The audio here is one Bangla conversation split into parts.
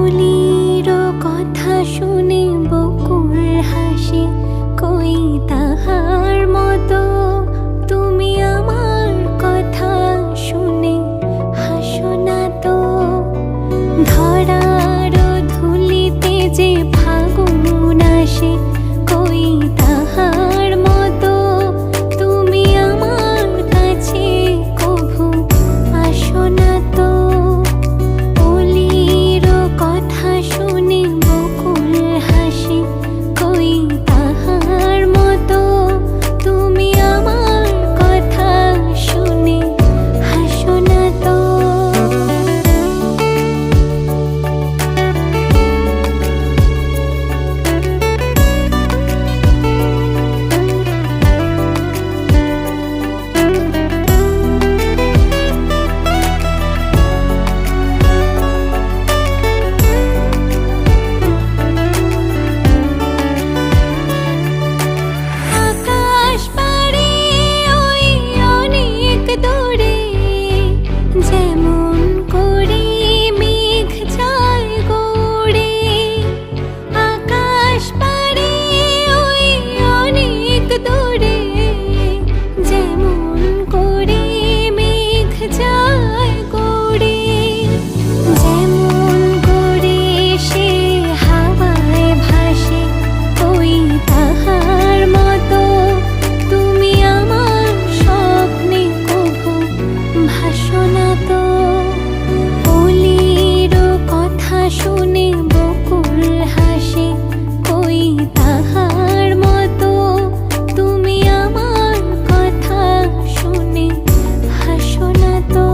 অলির কথা শুনে বকুল হাসে, কই তাহার মতো তুমি আমার কথা শুনে হাসো না তো। ধরার ধুলিতে যে ফাগুন আসে, কই তাহার মতো তুমি আমার কাছে কভু আসো না তো। অলির কথা শুনে বকুল হাসে, কই তাহার মতো তুমি আমার কথা শুনে হাসো না তো। আকাশ পাড়ে ওই অনেক দূরে, যেমন করে মেঘ যায় গড়ে। আকাশ পাড়ে ওই অনেক দূরে, যেমন করে মেঘ যায় গড়ে। যেমন করে সে হাওয়ায় ভাসে, কই তাহার মতো তুমি আমার স্বপ্নে কভু ভাসো না তো। অলির কথা শুনে বকুল হাসে, কই তাহার মতো তুমি আমার কথা শুনে হাসো না তো।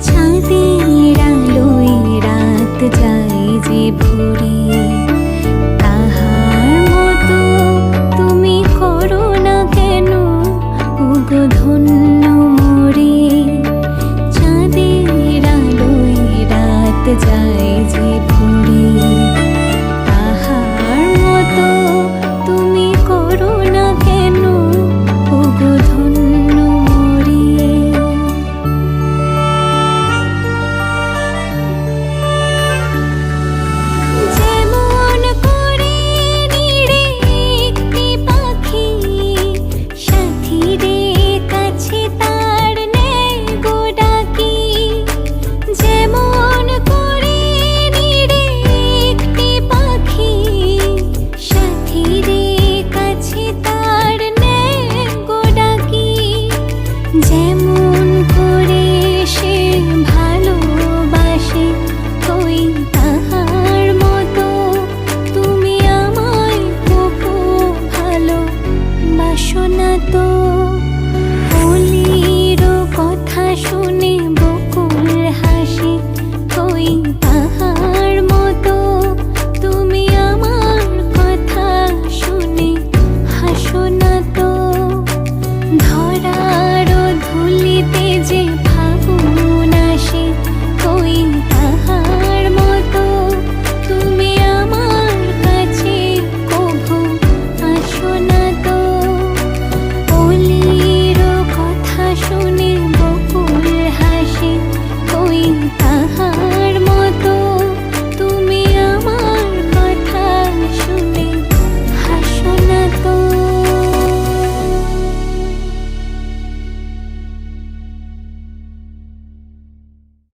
চাঁদের আলোয় রাত যায় যে ভরে, তাহার মতো তুমি করো না কেন ওগো ধন্য মোরে। চাঁদের আলোয় রাত যায় যে ভরে, তাহার মতো তুমি করো না কেন ওগো ধন্য মোরে। যেমন করে নিড়ে একটি পাখি সাথীরে কাছে তার নেয় গো ডাকি। যেমন করে নিড়ে একটি পাখি সাথীরে কাছে তার নেয় গো ডাকি। যেমন করে সে ভালোবাসে, কই তাহার মতো তুমি আমায় কভু ভালোবাসো না তো। অলির কথা শুনে বকুল হাসে, কই